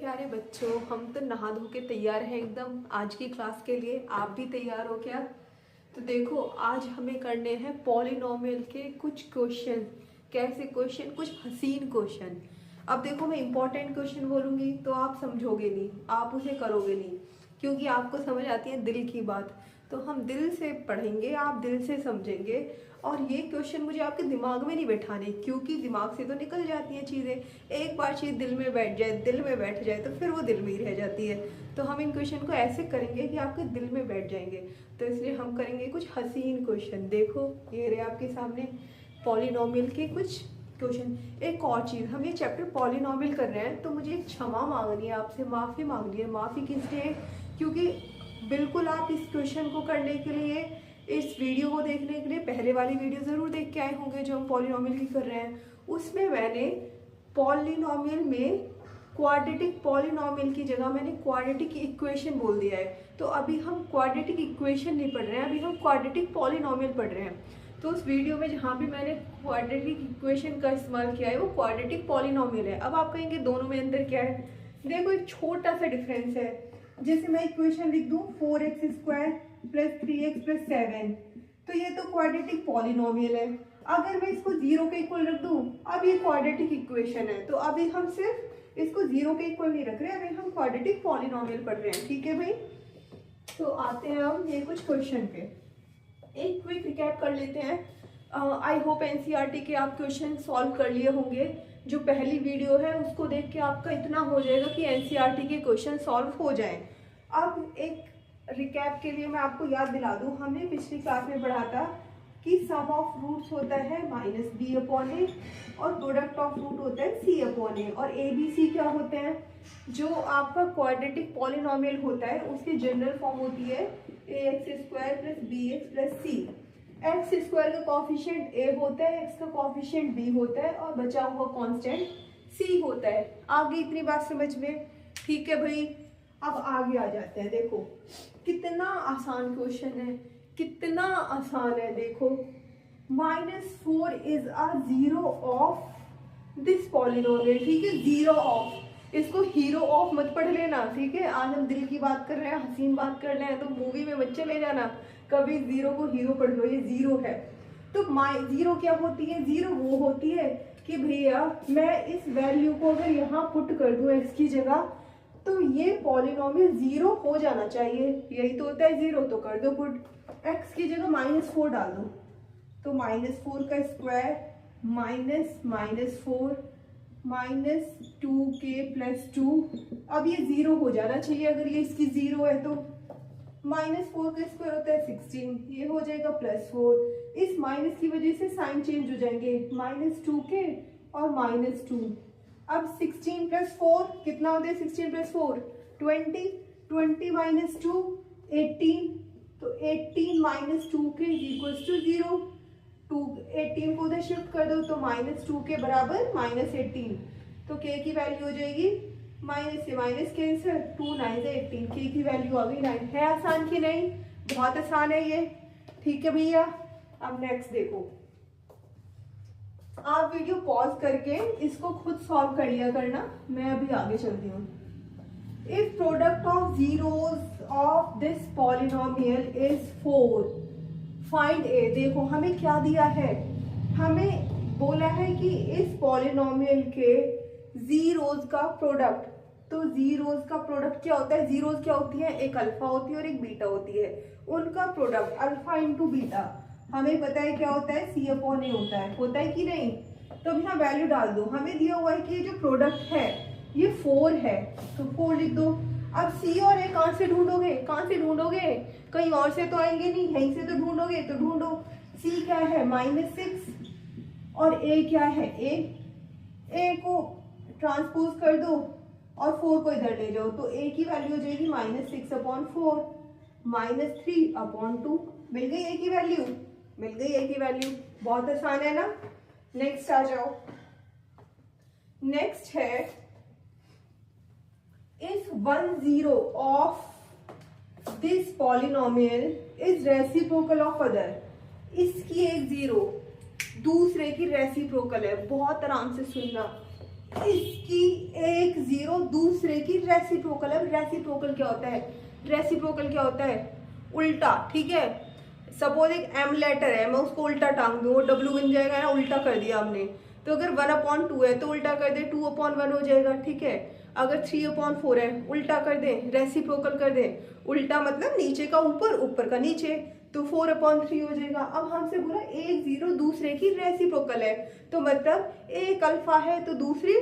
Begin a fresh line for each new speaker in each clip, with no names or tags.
प्यारे बच्चों, हम तो नहा धो के तैयार हैं एकदम आज की क्लास के लिए। आप भी तैयार हो क्या? तो देखो, आज हमें करने हैं पॉलिनोमियल के कुछ क्वेश्चन। कैसे क्वेश्चन? कुछ हसीन क्वेश्चन। अब देखो, मैं इंपॉर्टेंट क्वेश्चन बोलूंगी तो आप समझोगे नहीं, आप उसे करोगे नहीं, क्योंकि आपको समझ आती है दिल की बात। तो हम दिल से पढ़ेंगे, आप दिल से समझेंगे। और ये क्वेश्चन मुझे आपके दिमाग में नहीं बैठाने, क्योंकि दिमाग से तो निकल जाती हैं चीज़ें। एक बार चीज़ दिल में बैठ जाए, दिल में बैठ जाए तो फिर वो दिल में ही रह जाती है। तो हम इन क्वेश्चन को ऐसे करेंगे कि आपके दिल में बैठ जाएंगे। तो इसलिए हम करेंगे कुछ हसीन क्वेश्चन। देखो, ये रहे आपके सामने पॉलिनोमियल के कुछ क्वेश्चन। एक और चीज़, हम ये चैप्टर पॉलिनोमियल कर रहे हैं तो मुझे एक क्षमा मांगनी है आपसे, माफ़ी मांगनी है। माफ़ी किस लिए? क्योंकि बिल्कुल आप इस क्वेश्चन को करने के लिए, इस वीडियो को देखने के लिए पहले वाली वीडियो ज़रूर देख के आए होंगे जो हम पॉलिनोमियल की कर रहे हैं। उसमें मैंने पॉलिनोमियल में क्वाड्रेटिक पॉलिनोमियल की जगह मैंने क्वाड्रेटिक इक्वेशन बोल दिया है। तो अभी हम क्वाड्रेटिक इक्वेशन नहीं पढ़ रहे हैं, अभी हम क्वाड्रेटिक पॉलिनोमियल पढ़ रहे हैं। तो उस वीडियो में जहाँ भी मैंने क्वाड्रेटिक इक्वेशन का इस्तेमाल किया है वो क्वाड्रेटिक पॉलिनोमियल है। अब आप कहेंगे दोनों में अंतर क्या है? देखो, एक छोटा सा डिफरेंस है। जैसे मैं इक्वेशन लिख दूँ 4x² प्लस 3x प्लस 7, तो ये तो क्वाड्रेटिक पॉलिनोमियल है। अगर मैं इसको 0 के इक्वल रख दूँ, अब ये क्वाड्रेटिक इक्वेशन है। तो अभी हम सिर्फ इसको 0 के इक्वल नहीं रख रहे, अभी हम क्वाड्रेटिक पॉलिनोमियल पढ़ रहे हैं। ठीक है भाई? तो आते हैं हम ये कुछ क्वेश्चन पे। एक क्विक रिकैप कर लेते हैं। आई होप एनसीईआरटी के आप क्वेश्चन सॉल्व कर लिए होंगे। जो पहली वीडियो है उसको देख के आपका इतना हो जाएगा कि एनसीईआरटी के क्वेश्चन सॉल्व हो जाएं। अब एक रिकैप के लिए मैं आपको याद दिला दूं, हमने पिछली क्लास में पढ़ा था कि सम ऑफ रूट्स होता है -b/a और प्रोडक्ट ऑफ रूट होता है c/a। और a b c क्या होते हैं? जो आपका क्वाड्रेटिक पॉलिनोमियल होता है उसकी जनरल फॉर्म होती है ax² plus bx plus c। x² का कॉफिशिएंट a होता है, x का कॉफिशिएंट b होता है और बचा हुआ कांस्टेंट c होता है। आगे इतनी बात समझ में? ठीक है भाई। अब आगे आ जाते हैं। देखो कितना आसान क्वेश्चन है, कितना आसान है। देखो, -4 is a zero of this polynomial. ठीक है, जीरो ऑफ, इसको हीरो ऑफ मत पढ़ लेना। ठीक है, आज हम दिल की बात कर रहे हैं, हसीन बात कर रहे हैं, तो मूवी में मत चले जाना कभी जीरो को हीरो पढ़ लो। ये जीरो है। तो जीरो क्या होती है? जीरो वो होती है कि भैया मैं इस वैल्यू को अगर यहाँ पुट कर दूं x की जगह, तो ये पॉलिनोमियल जीरो हो जाना चाहिए। यही तो होता है जीरो। तो कर दो पुट, x की जगह -4 डाल दो, तो -4 का स्क्वायर -4 -2k प्लस 2। अब ये जीरो हो जाना चाहिए। अगर ये इसकी जीरो है तो -4 का स्क्वायर होता है 16, ये हो जाएगा +4। इस माइनस की वजह से साइन चेंज हो जाएंगे, -2k और -2। अब 16 प्लस 4 कितना होता है? 16 प्लस 4 20, 20 माइनस 2 18, तो 18 माइनस 2k इक्वल्स टू 0। 18 को उधर शिफ्ट कर दो तो -2 के बराबर -18, तो k की वैल्यू हो जाएगी माइनस से माइनस कैंसिल, 2 9 से 18, k की वैल्यू आ गई 9। है आसान कि नहीं? बहुत आसान है ये। ठीक है भैया। अब नेक्स्ट देखो, आप वीडियो पॉज करके इसको खुद सॉल्व कर लिया करना, मैं अभी आगे चलती हूँ। If product of zeros of this polynomial is 4, find a। देखो हमें क्या दिया है? हमें बोला है कि इस पॉलिनोमियल के जीरोस का प्रोडक्ट। तो जीरोस का प्रोडक्ट क्या होता है? जीरोस क्या होती है? एक अल्फा होती है और एक बीटा होती है। उनका प्रोडक्ट अल्फा इंटू बीटा हमें पता है क्या होता है? c/a होता है कि नहीं? तो अब यहाँ वैल्यू डाल दो। हमें दिया हुआ है कि ये जो प्रोडक्ट है ये 4 है, तो 4 लिख दो। अब c और a कहाँ से ढूंढोगे? कहाँ से ढूंढोगे? कहीं और से तो आएंगे नहीं, यहीं से तो ढूंढोगे। तो ढूंढो, c क्या है? -6 और a क्या है? a को ट्रांसपोज कर दो और 4 को इधर ले जाओ, तो a की वैल्यू हो जाएगी -6/4 -3/2। मिल गई a की वैल्यू? मिल गई a की वैल्यू। बहुत आसान है ना? नेक्स्ट आ जाओ। नेक्स्ट है, if 1 0 of this polynomial is reciprocal of other. इसकी एक जीरो दूसरे की रेसिप्रोकल है। बहुत आराम से सुनना, इसकी एक जीरो दूसरे की रेसिप्रोकल। अब रेसिप्रोकल क्या होता है? रेसिप्रोकल क्या होता है? उल्टा, ठीक है। सपोज एक एम लेटर है, मैं उसको उल्टा टांग दूं, वो डब्ल्यू बन जाएगा ना, उल्टा कर दिया हमने। तो अगर 1/2 है तो उल्टा कर दे 2/1 हो जाएगा, ठीक है। अगर 3/4 है उल्टा कर दे, रेसिप्रोकल कर दे। उल्टा मतलब नीचे का ऊपर, ऊपर का नीचे, तो 4/3 हो जाएगा। अब हमसे बोला एक जीरो दूसरे की रेसिप्रोकल है, तो मतलब एक अल्फा है तो दूसरी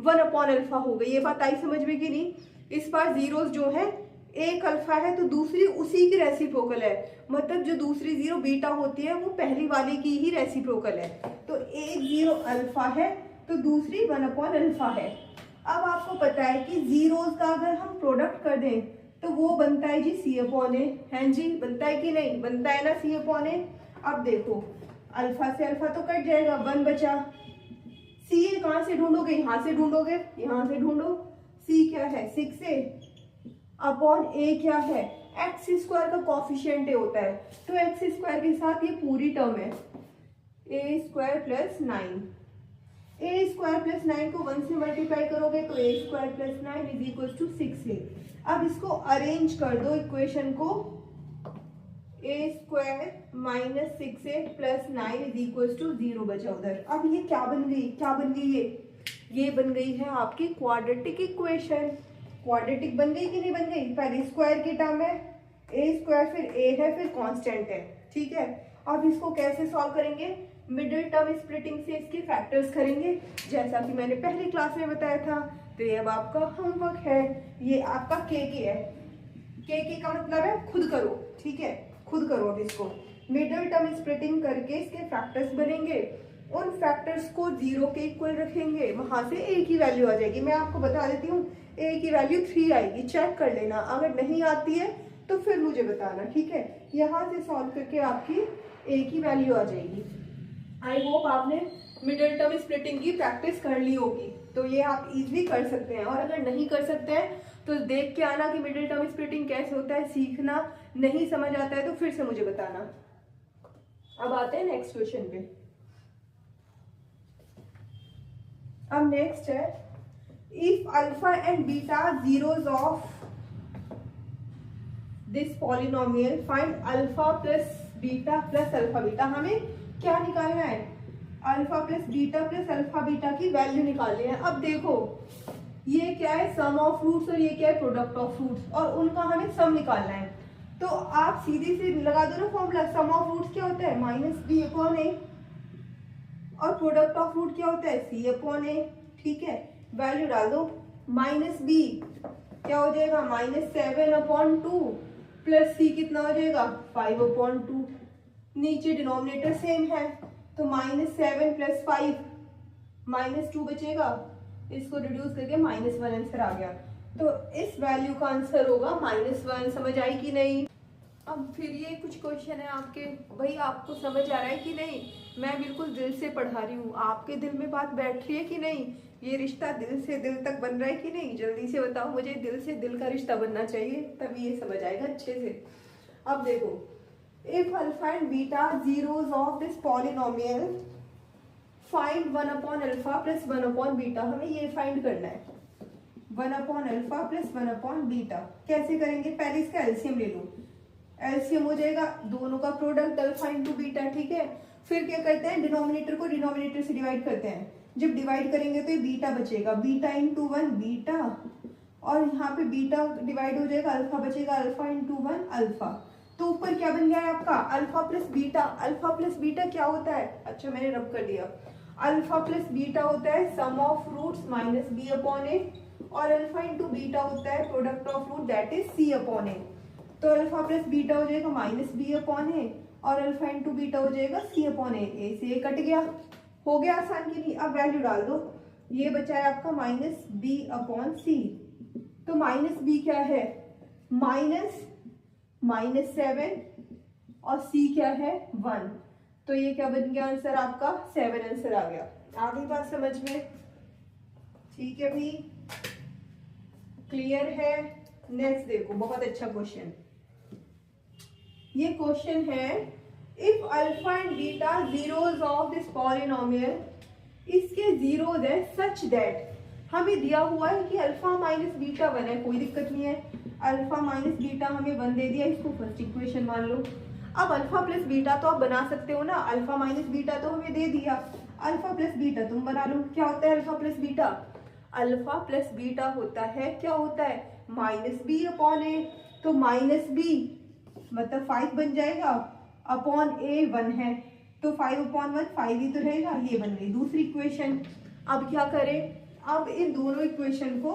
1/अल्फा हो गई। ये बात आई समझ में कि नहीं? इस बार जीरोस जो है, एक अल्फा है तो दूसरी उसी की रेसिप्रोकल है, मतलब जो दूसरी जीरो बीटा होती है वो पहली वाली की ही रेसिप्रोकल है। तो एक जीरो अल्फा है तो दूसरी 1/अल्फा है। अब आपको पता है कि जीरोस का अगर हम प्रोडक्ट कर दें तो वो बनता है जी C/A, है जी, बनता है कि नहीं? बनता है ना C/A। अब देखो अल्फा से अल्फा तो कट जाएगा, 1 बचा। C कहाँ से ढूंढोगे? यहाँ से ढूंढोगे, यहाँ से ढूंढो। C क्या है? 6A/A क्या है? x² का कॉफिशिएंट होता है, तो x² के साथ ये पूरी टर्म है a² + 9। a² + 9 को 1 से मल्टीप्लाई करोगे तो a² + 9 = 6a। अब इसको अरेंज कर दो इक्वेशन को, a² - 6a + 9 = 0 बचा उधर। अब ये क्या बन गई? क्या बन गई? ये बन गई है आपकी क्वाड्रेटिक इक्वेशन। क्वाड्रेटिक बन गई कि नहीं बन गई? पहले स्क्वायर की टर्म है, a², फिर a है, फिर कांस्टेंट है, ठीक है। अब इसको कैसे सॉल्व करेंगे? मिडिल टर्म स्प्लिटिंग से इसके फैक्टर्स करेंगे, जैसा कि मैंने पहली क्लास में बताया था। तो ये अब आपका होमवर्क है, ये आपका के है। के का मतलब है खुद करो, ठीक है, खुद करो। अब इसको मिडिल टर्म स्प्लिटिंग करके इसके फैक्टर्स बनेंगे, उन फैक्टर्स को 0 के इक्वल रखेंगे, वहां से a की वैल्यू आ जाएगी। मैं आपको बता देती हूँ, a की वैल्यू 3 आएगी, चेक कर लेना। अगर नहीं आती है तो फिर मुझे बताना, ठीक है। यहाँ से सॉल्व करके आपकी a की वैल्यू आ जाएगी। आई होप आपने मिडिल टर्म स्प्लिटिंग की प्रैक्टिस कर ली होगी, तो ये आप इजीली कर सकते हैं। और अगर नहीं कर सकते हैं तो देख के आना कि मिडिल टर्म स्प्लिटिंग कैसे होता है, सीखना। नहीं समझ आता है तो फिर से मुझे बताना। अब आते हैं नेक्स्ट क्वेश्चन पे। अब नेक्स्ट है, if alpha and beta zeros of this polynomial find alpha plus beta plus alpha beta. हमें क्या निकालना है? Alpha plus beta plus alpha beta की वैल्यू निकालनी है। अब देखो ये क्या है? सम ऑफ रूट्स, और ये क्या है? प्रोडक्ट ऑफ रूट्स, और उनका हमें सम निकालना है। तो आप सीधी से लगा दो ना फॉर्मूला। सम ऑफ रूट्स क्या होता है? -b/a, और प्रोडक्ट ऑफ रूट क्या होता है? c/a, ठीक है। वैल्यू डाल दो। -b क्या हो जाएगा? -7/2 प्लस c कितना हो जाएगा? 5/2। नीचे डिनोमिनेटर सेम है तो -7 + 5 -2 बचेगा, इसको रिड्यूस करके -1 आंसर आ गया। तो इस वैल्यू का आंसर होगा -1। समझ आई कि नहीं? अब फिर ये कुछ क्वेश्चन है आपके, भाई आपको समझ आ रहा है कि नहीं? मैं बिल्कुल दिल से पढ़ा रही हूँ, आपके दिल में बात बैठ रही है कि नहीं? ये रिश्ता दिल से दिल तक बन रहा है कि नहीं? जल्दी से बताओ मुझे। दिल से दिल का रिश्ता बनना चाहिए, तभी ये समझ आएगा अच्छे से। अब देखो, if alpha and beta zeros of this polynomial find 1/alpha plus 1/beta। हमें ये फाइंड करना है, 1/alpha plus 1/beta। कैसे करेंगे? पहले इसका एलसीएम ले लो। एलसीएम हो जाएगा दोनों का प्रोडक्ट अल्फा इंटू बीटा, ठीक है। फिर क्या करते हैं? डिनोमिनेटर को डिनोमिनेटर से डिवाइड करते हैं। जब डिवाइड करेंगे तो ये बीटा बचेगा, बीटा इंटू 1 बीटा, और यहाँ पे बीटा डिवाइड हो जाएगा, अल्फा बचेगा, अल्फा इंटू 1 अल्फा। तो ऊपर क्या बन गया है आपका? Alpha plus beta. Alpha plus beta क्या होता है? अच्छा मैंने रब कर दिया। अल्फा प्लस बीटा होता है सम ऑफ रूट्स -b/a, और अल्फा इंटू बीटा होता है product of root, that is c/a। तो अल्फा प्लस बीटा हो जाएगा -b/a, और अल्फा इंटू बीटा हो जाएगा c/a। ए से ए कट गया, हो गया आसान की नहीं? अब वैल्यू डाल दो। ये बचा है आपका -b/c। तो -b क्या है? -7, और c क्या है? 1। तो ये क्या बन गया आंसर आपका? 7 आंसर आ गया। आ गई बात समझ में? ठीक है भी, क्लियर है? नेक्स्ट देखो, बहुत अच्छा क्वेश्चन। ये क्वेश्चन है, if alpha and beta zeros of this polynomial, इसके जीरोस है सच दैट हमें दिया हुआ है कि अल्फा माइनस बीटा 1 है, कोई दिक्कत नहीं है। अल्फा माइनस बीटा हमें 1 दे दिया, इसको फर्स्ट इक्वेशन मान लो। अब अल्फा प्लस बीटा तो आप बना सकते हो ना, अल्फा माइनस बीटा तो हमें दे दिया, अल्फा प्लस बीटा तुम बना लो। क्या होता है alpha plus beta? Alpha plus beta होता है, क्या होता है, माइनस बी अपॉन ए। तो माइनस बी मतलब 5 बन जाएगा, अपॉन ए 1 है, तो 5 अपॉन 1 5 ही तो रहेगा, ये बन गई दूसरी इक्वेशन। अब क्या करें, अब इन दोनों इक्वेशन को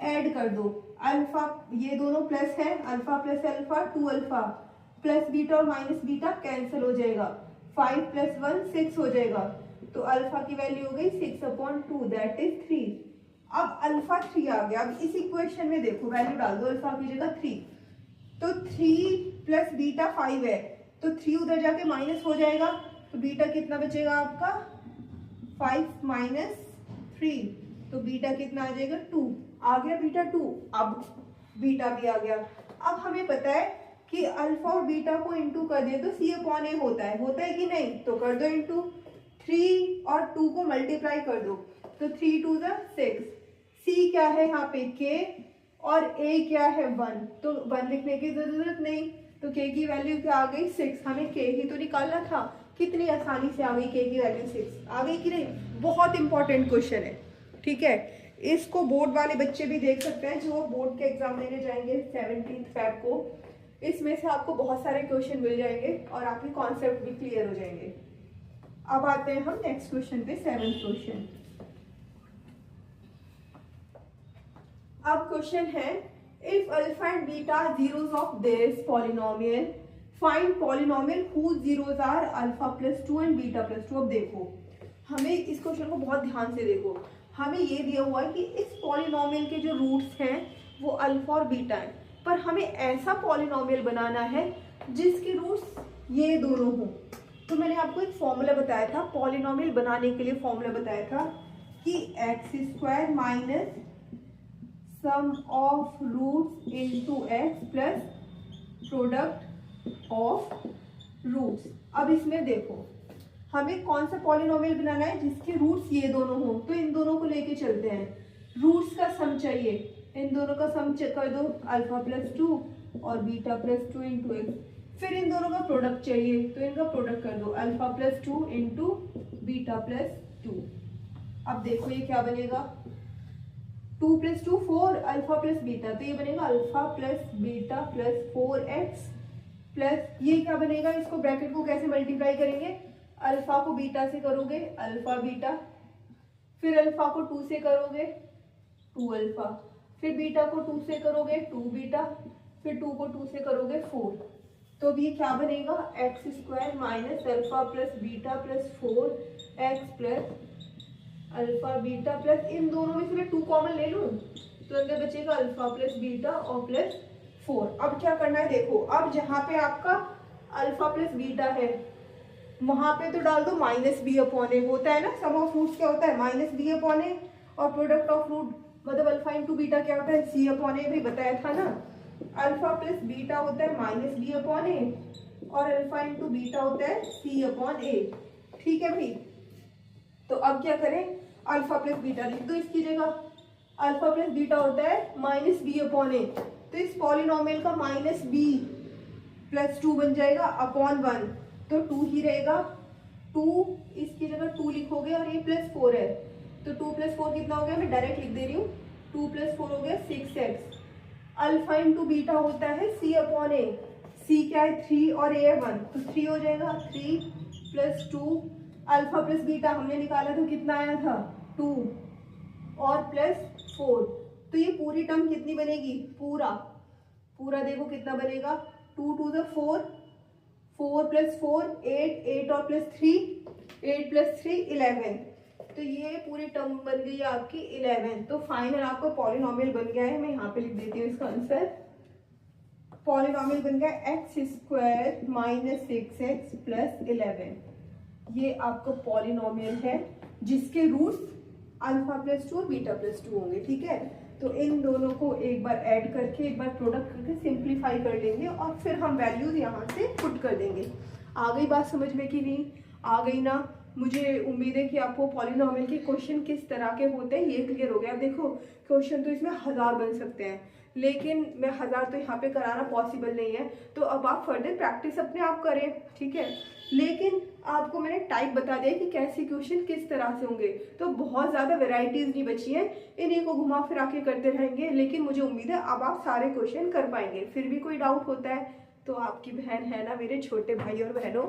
ऐड कर दो। अल्फा ये दोनों प्लस है, alpha plus alpha 2 alpha plus beta और माइनस बीटा कैंसिल हो जाएगा, 5 प्लस 1 6 हो जाएगा। तो अल्फा की वैल्यू हो गई 6 अपॉन 2 दैट इज 3। अब अल्फा 3 आ गया। अब इस इक्वेशन में देखो वैल्यू डाल दो, अल्फा की जगह 3, तो 3 प्लस बीटा 5 है, तो 3 उधर जाके माइनस हो जाएगा, तो बीटा कितना बचेगा आपका 5 माइनस 3, तो बीटा कितना आ जाएगा 2। आ गया बीटा 2, अब बीटा भी आ गया। अब हमें पता है कि अल्फा और बीटा को इंटू कर दिया तो सी अपॉन ए होता है कि नहीं, तो कर दो इंटू। 3 और 2 को मल्टीप्लाई कर दो, तो 3 2 6। सी क्या है यहाँ पे के, और ए क्या है 1, तो 1 लिखने की जरूरत नहीं, तो के की वैल्यू क्या आ गई 6। हमें के ही तो निकालना था, कितनी आसानी से आ गई के की वैल्यू 6, आ गई कि नहीं। बहुत इंपॉर्टेंट क्वेश्चन है, ठीक है। इसको बोर्ड वाले बच्चे भी देख सकते हैं जो बोर्ड के एग्जाम देने जाएंगे 17 फेब को। इसमें से आपको बहुत सारे क्वेश्चन मिल जाएंगे और आपके कॉन्सेप्ट भी क्लियर हो जाएंगे। अब आते हैं हम नेक्स्ट क्वेश्चन पे, 7th क्वेश्चन। अब क्वेश्चन है, if alpha and beta zeros of this polynomial, find polynomial whose zeros are alpha plus 2 and beta plus 2। अब देखो हमें इस क्वेश्चन को बहुत ध्यान से देखो, हमें ये दिया हुआ है कि इस पॉलिनोमियल के जो रूट्स हैं वो अल्फा और बीटा है, पर हमें ऐसा पॉलिनोमियल बनाना है जिसके रूट्स ये दोनों हों। तो मैंने आपको एक फॉर्मूला बताया था पॉलिनोमियल बनाने के लिए, फॉर्मूला बताया था कि x² minus sum of roots into x plus product of roots. अब इसमें देखो हमें कौन सा पॉलिनोमियल बनाना है जिसके रूट्स ये दोनों हों, तो इन दोनों को लेके चलते हैं। रूट्स का सम चाहिए, इन दोनों का सम चेक कर दो, अल्फा प्लस 2 और बीटा प्लस 2 इंटू एक्स। फिर इन दोनों का प्रोडक्ट चाहिए, तो इनका प्रोडक्ट कर दो, alpha plus 2 into beta plus 2। अब देखो ये क्या बनेगा, 2 प्लस 2 4, अल्फा प्लस बीटा, तो ये बनेगा alpha plus beta plus 4x plus ये क्या बनेगा, इसको ब्रैकेट को कैसे मल्टीप्लाई करेंगे, अल्फा को बीटा से करोगे अल्फा बीटा, फिर अल्फा को 2 से करोगे 2 अल्फा, फिर बीटा को 2 से करोगे 2 बीटा, फिर 2 को 2 से करोगे 4। तो अब ये क्या बनेगा, x² minus alpha plus beta plus 4x plus alpha beta plus, इन दोनों में से मैं 2 कॉमन ले लूँ तो अंदर बचेगा अल्फा प्लस बीटा और प्लस 4। अब क्या करना है देखो, अब जहाँ पे आपका अल्फा प्लस बीटा है वहां पे तो डाल दो माइनस बी अपॉन ए, होता है ना सम ऑफ रूट्स क्या होता है माइनस बी अपॉन ए, और प्रोडक्ट ऑफ रूट मतलब अल्फा इंटू बीटा क्या होता है सी अपॉन ए, भी बताया था ना। अल्फा प्लस बीटा होता है माइनस बी अपॉन ए और अल्फा इंटू बीटा होता है सी अपॉन ए, ठीक है भाई। तो अब क्या करें, अल्फा प्लस बीटा लिख दो इसकी जगह, अल्फा प्लस बीटा होता है माइनस बी अपॉन ए, तो इस पॉलिनोमियल का माइनस बी प्लस 2 बन जाएगा अपॉन 1, तो 2 ही रहेगा, 2 इसकी जगह 2 लिखोगे और ये प्लस 4 है, तो 2 प्लस 4 कितना हो गया, मैं डायरेक्ट लिख दे रही हूँ, 2 प्लस 4 हो गया 6x। अल्फा इंटू बीटा होता है सी अपॉन ए, सी क्या है 3 और ए है 1, तो 3 हो जाएगा, 3 प्लस 2 अल्फा प्लस बीटा हमने निकाला तो कितना आया था 2 और प्लस 4, तो ये पूरी टर्म कितनी बनेगी, पूरा देखो कितना बनेगा, 2 2 4, 4 प्लस 4 8, 8 और प्लस 3, 8 प्लस 3 11, तो ये पूरी टर्म बन गई है आपकी 11। तो फाइनल आपका पॉलिनोमियल बन गया है, मैं यहाँ पे लिख देती हूँ इसका आंसर, पॉलिनोमियल बन गया x² माइनस 6x प्लस 11, ये आपका पॉलिनोमियल है जिसके रूट्स अल्फा प्लस 2 और बीटा प्लस 2 होंगे, ठीक है। तो इन दोनों को एक बार ऐड करके एक बार प्रोडक्ट करके सिंप्लीफाई कर लेंगे और फिर हम वैल्यूज यहाँ से पुट कर देंगे। आ गई बात समझ में कि नहीं, आ गई ना। मुझे उम्मीद है कि आपको पॉलिनोमियल के क्वेश्चन किस तरह के होते हैं ये क्लियर हो गया। अब देखो क्वेश्चन तो इसमें 1000 बन सकते हैं, लेकिन मैं 1000 तो यहाँ पे कराना पॉसिबल नहीं है, तो अब आप फर्दर प्रैक्टिस अपने आप करें, ठीक है। लेकिन आपको मैंने टाइप बता दिया कि कैसे क्वेश्चन किस तरह से होंगे, तो बहुत ज़्यादा वेराइटीज़ नहीं बची हैं, इन्हीं को घुमा फिरा के करते रहेंगे। लेकिन मुझे उम्मीद है अब आप सारे क्वेश्चन कर पाएंगे। फिर भी कोई डाउट होता है तो आपकी बहन है ना, मेरे छोटे भाई और बहनों,